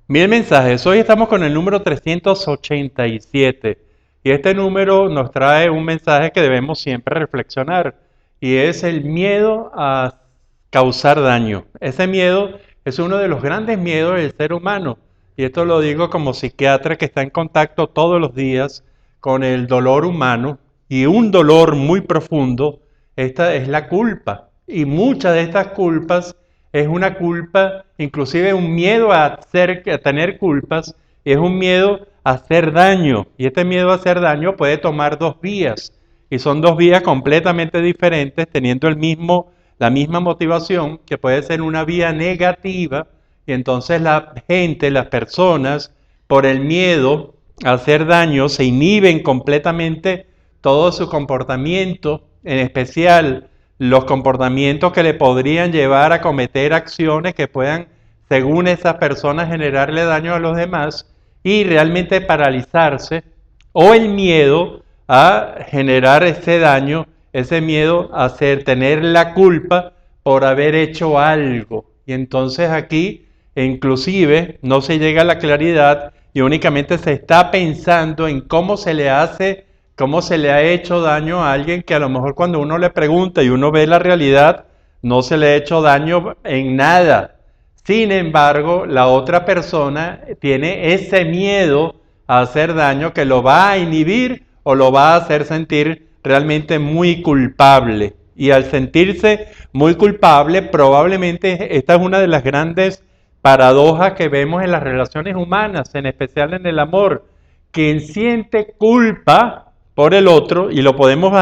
Mil mensajes. Hoy estamos con el número 387 y este número nos trae un mensaje que debemos siempre reflexionar y es el miedo a causar daño. Ese miedo es uno de los grandes miedos del ser humano y esto lo digo como psiquiatra que está en contacto todos los días con el dolor humano y un dolor muy profundo. Esta es la culpa y muchas de estas culpas es una culpa, inclusive un miedo a tener culpas, y es un miedo a hacer daño. Y este miedo a hacer daño puede tomar dos vías, y son dos vías completamente diferentes, teniendo la misma motivación, que puede ser una vía negativa, y entonces la gente, las personas, por el miedo a hacer daño, se inhiben completamente todo su comportamiento, en especial los comportamientos que le podrían llevar a cometer acciones que puedan, según esas personas, generarle daño a los demás y realmente paralizarse, o el miedo a generar ese daño, ese miedo a tener la culpa por haber hecho algo. Y entonces aquí, inclusive, no se llega a la claridad y únicamente se está pensando en cómo se le ha hecho daño a alguien que a lo mejor cuando uno le pregunta y uno ve la realidad, no se le ha hecho daño en nada. Sin embargo, la otra persona tiene ese miedo a hacer daño que lo va a inhibir o lo va a hacer sentir realmente muy culpable. Y al sentirse muy culpable, probablemente esta es una de las grandes paradojas que vemos en las relaciones humanas, en especial en el amor. Quien siente culpa por el otro, y lo podemos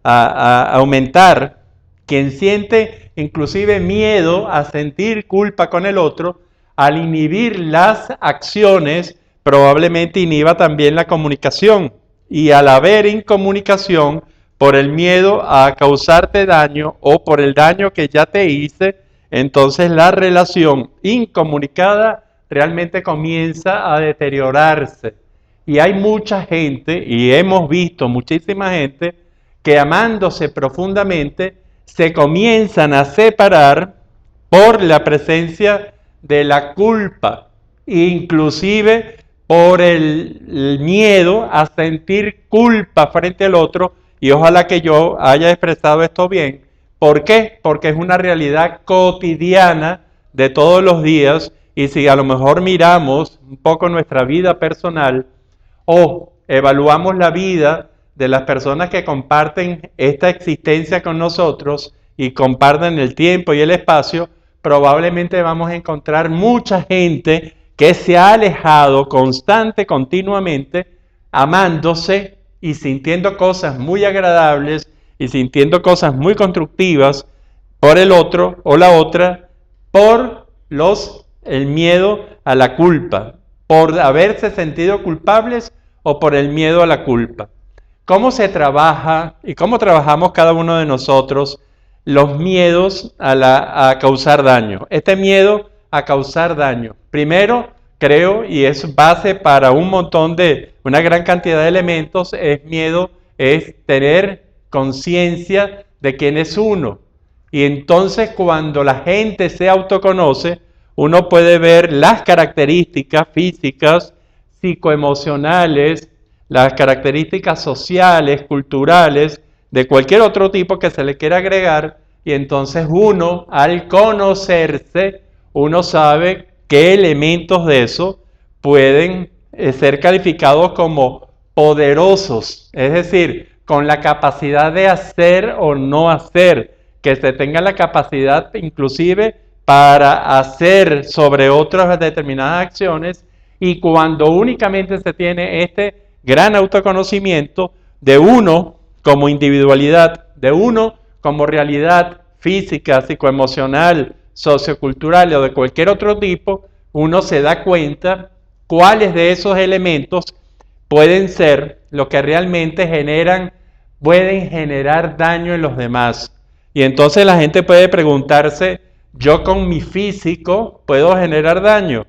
aumentar, quien siente inclusive miedo a sentir culpa con el otro, al inhibir las acciones, probablemente inhiba también la comunicación. Y al haber incomunicación, por el miedo a causarte daño o por el daño que ya te hice, entonces la relación incomunicada realmente comienza a deteriorarse. Y hay mucha gente, y hemos visto muchísima gente, que amándose profundamente, se comienzan a separar por la presencia de la culpa, inclusive por el miedo a sentir culpa frente al otro, y ojalá que yo haya expresado esto bien. ¿Por qué? Porque es una realidad cotidiana de todos los días, y si a lo mejor miramos un poco nuestra vida personal, o evaluamos la vida de las personas que comparten esta existencia con nosotros y comparten el tiempo y el espacio, probablemente vamos a encontrar mucha gente que se ha alejado continuamente, amándose y sintiendo cosas muy agradables y sintiendo cosas muy constructivas por el otro o la otra, por el miedo a la culpa, por haberse sentido culpables o por el miedo a la culpa. ¿Cómo se trabaja y cómo trabajamos cada uno de nosotros los miedos a causar daño? Este miedo a causar daño. Primero, creo, y es base para una gran cantidad de elementos, es tener conciencia de quién es uno. Y entonces cuando la gente se autoconoce, uno puede ver las características físicas, psicoemocionales, las características sociales, culturales, de cualquier otro tipo que se le quiera agregar, y entonces uno, al conocerse, uno sabe qué elementos de eso pueden ser calificados como poderosos, es decir, con la capacidad de hacer o no hacer, que se tenga la capacidad inclusive para hacer sobre otras determinadas acciones, y cuando únicamente se tiene este gran autoconocimiento de uno como individualidad, de uno como realidad física, psicoemocional, sociocultural o de cualquier otro tipo, uno se da cuenta cuáles de esos elementos pueden ser lo que realmente pueden generar daño en los demás. Y entonces la gente puede preguntarse, ¿yo con mi físico puedo generar daño?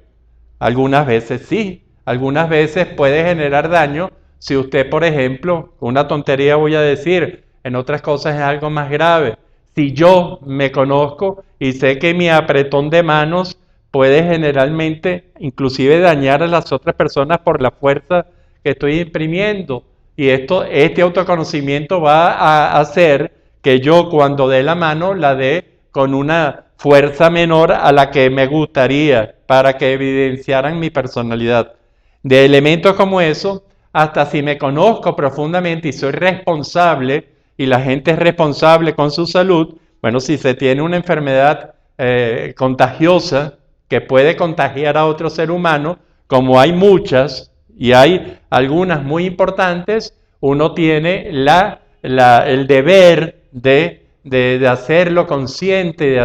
Algunas veces sí, algunas veces puede generar daño si usted, por ejemplo, una tontería voy a decir, en otras cosas es algo más grave. Si yo me conozco y sé que mi apretón de manos puede generalmente inclusive dañar a las otras personas por la fuerza que estoy imprimiendo. Y este autoconocimiento va a hacer que yo cuando dé la mano la dé con una fuerza menor a la que me gustaría para que evidenciaran mi personalidad. De elementos como eso, hasta si me conozco profundamente y soy responsable, y la gente es responsable con su salud, bueno, si se tiene una enfermedad contagiosa que puede contagiar a otro ser humano, como hay muchas, y hay algunas muy importantes, uno tiene el deber de hacerlo consciente,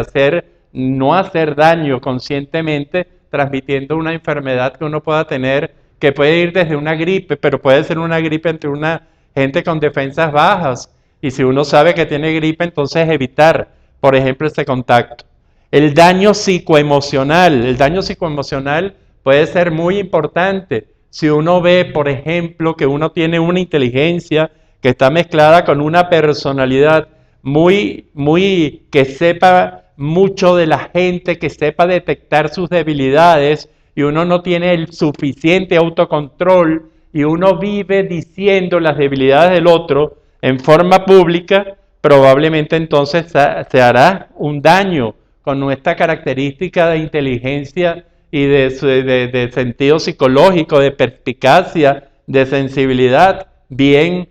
no hacer daño conscientemente, transmitiendo una enfermedad que uno pueda tener, que puede ir desde una gripe, pero puede ser una gripe entre una gente con defensas bajas. Y si uno sabe que tiene gripe, entonces evitar, por ejemplo, ese contacto. El daño psicoemocional puede ser muy importante. Si uno ve, por ejemplo, que uno tiene una inteligencia que está mezclada con una personalidad que sepa mucho de la gente, que sepa detectar sus debilidades, y uno no tiene el suficiente autocontrol, y uno vive diciendo las debilidades del otro en forma pública, probablemente entonces se hará un daño con nuestra característica de inteligencia y de sentido psicológico, de perspicacia, de sensibilidad bien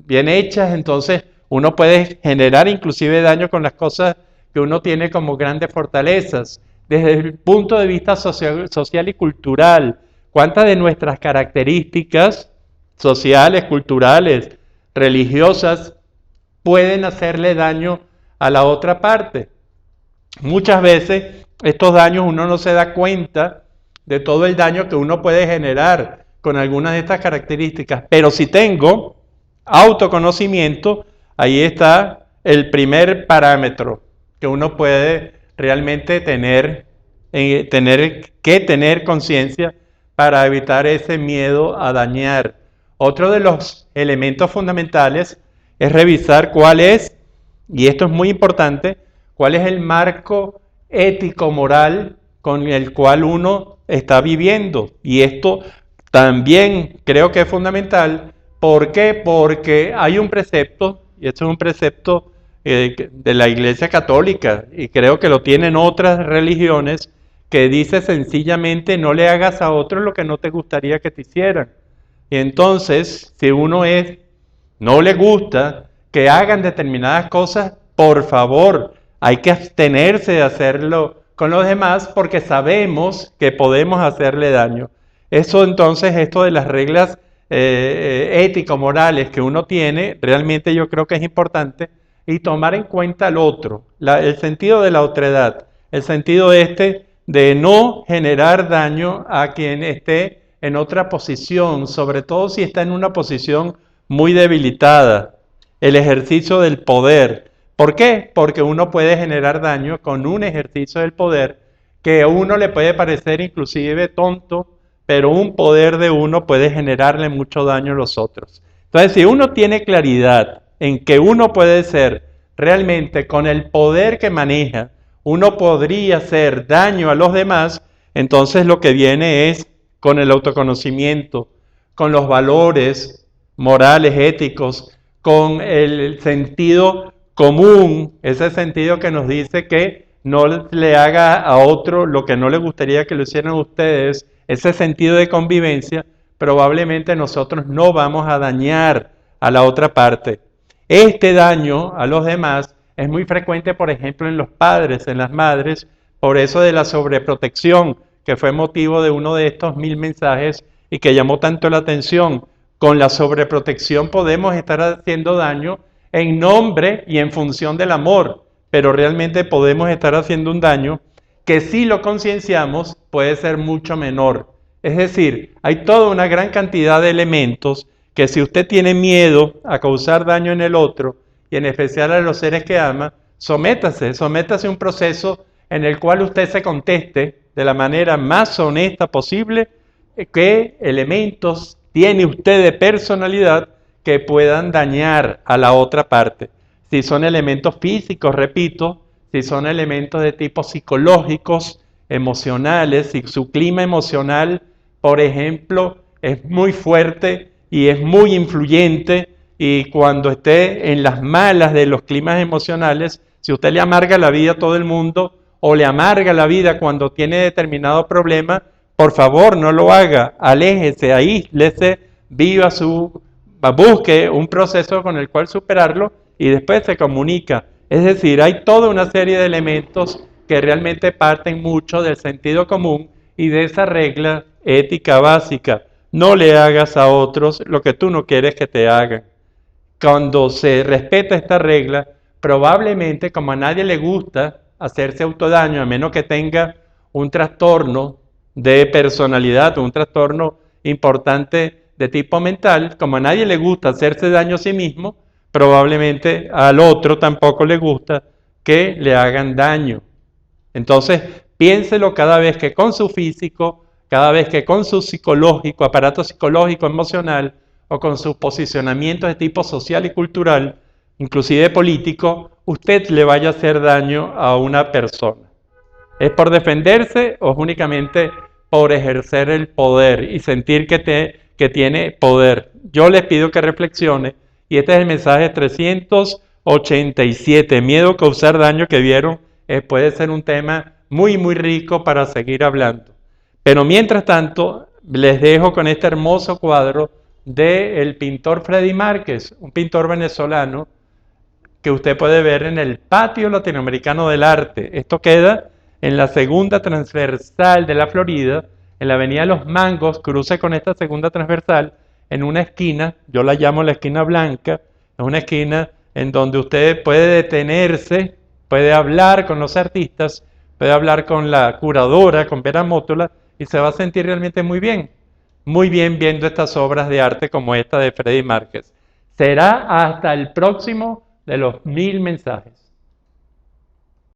hechas. Entonces uno puede generar inclusive daño con las cosas que uno tiene como grandes fortalezas. Desde el punto de vista social y cultural, ¿cuántas de nuestras características sociales, culturales, religiosas pueden hacerle daño a la otra parte? Muchas veces estos daños uno no se da cuenta de todo el daño que uno puede generar con algunas de estas características, pero si tengo autoconocimiento, ahí está el primer parámetro que uno puede realmente tener conciencia para evitar ese miedo a dañar. Otro de los elementos fundamentales es revisar cuál es, y esto es muy importante, cuál es el marco ético-moral con el cual uno está viviendo. Y esto también creo que es fundamental. ¿Por qué? Porque hay un precepto, y esto es un precepto de la Iglesia Católica, y creo que lo tienen otras religiones, que dice sencillamente: no le hagas a otro lo que no te gustaría que te hicieran. Y entonces, si no le gusta que hagan determinadas cosas, por favor, hay que abstenerse de hacerlo con los demás, porque sabemos que podemos hacerle daño. Eso entonces, esto de las reglas ético-morales que uno tiene, realmente yo creo que es importante, y tomar en cuenta al otro, el sentido de la otredad, el sentido de no generar daño a quien esté en otra posición, sobre todo si está en una posición muy debilitada. El ejercicio del poder. ¿Por qué? Porque uno puede generar daño con un ejercicio del poder que a uno le puede parecer inclusive tonto, pero un poder de uno puede generarle mucho daño a los otros. Entonces, si uno tiene claridad en que uno puede ser realmente, con el poder que maneja, uno podría hacer daño a los demás, entonces lo que viene es con el autoconocimiento, con los valores morales, éticos, con el sentido común, ese sentido que nos dice que no le haga a otro lo que no le gustaría que lo hicieran ustedes, ese sentido de convivencia, probablemente nosotros no vamos a dañar a la otra parte. Este daño a los demás es muy frecuente, por ejemplo, en los padres, en las madres, por eso de la sobreprotección, que fue motivo de uno de estos 1000 mensajes y que llamó tanto la atención. Con la sobreprotección podemos estar haciendo daño en nombre y en función del amor, pero realmente podemos estar haciendo un daño que, si lo concienciamos, puede ser mucho menor. Es decir, hay toda una gran cantidad de elementos que, si usted tiene miedo a causar daño en el otro, y en especial a los seres que ama, sométase a un proceso en el cual usted se conteste de la manera más honesta posible qué elementos tiene usted de personalidad que puedan dañar a la otra parte. Si son elementos físicos, repito, si son elementos de tipo psicológicos, emocionales, si su clima emocional, por ejemplo, es muy fuerte y es muy influyente, y cuando esté en las malas de los climas emocionales, si usted le amarga la vida a todo el mundo o le amarga la vida cuando tiene determinado problema, por favor no lo haga, aléjese, aíslese, busque un proceso con el cual superarlo y después se comunica. Es decir, hay toda una serie de elementos que realmente parten mucho del sentido común y de esa regla ética básica. No le hagas a otros lo que tú no quieres que te hagan. Cuando se respeta esta regla, probablemente como a nadie le gusta hacerse autodaño, a menos que tenga un trastorno de personalidad o un trastorno importante de tipo mental, como a nadie le gusta hacerse daño a sí mismo, probablemente al otro tampoco le gusta que le hagan daño. Entonces, piénselo cada vez que con su físico, cada vez que con su psicológico, aparato psicológico, emocional, o con sus posicionamientos de tipo social y cultural, inclusive político, usted le vaya a hacer daño a una persona. ¿Es por defenderse o es únicamente por ejercer el poder y sentir que tiene poder? Yo les pido que reflexione, y este es el mensaje 387, miedo a causar daño, que vieron, puede ser un tema muy, muy rico para seguir hablando. Pero mientras tanto, les dejo con este hermoso cuadro del pintor Freddy Márquez, un pintor venezolano que usted puede ver en el Patio Latinoamericano del Arte. Esto queda en la segunda transversal de la Florida, en la avenida Los Mangos, cruce con esta segunda transversal, en una esquina, yo la llamo la esquina blanca, es una esquina en donde usted puede detenerse, puede hablar con los artistas, puede hablar con la curadora, con Vera Mótola, y se va a sentir realmente muy bien viendo estas obras de arte como esta de Freddy Márquez. Será hasta el próximo de los 1000 mensajes.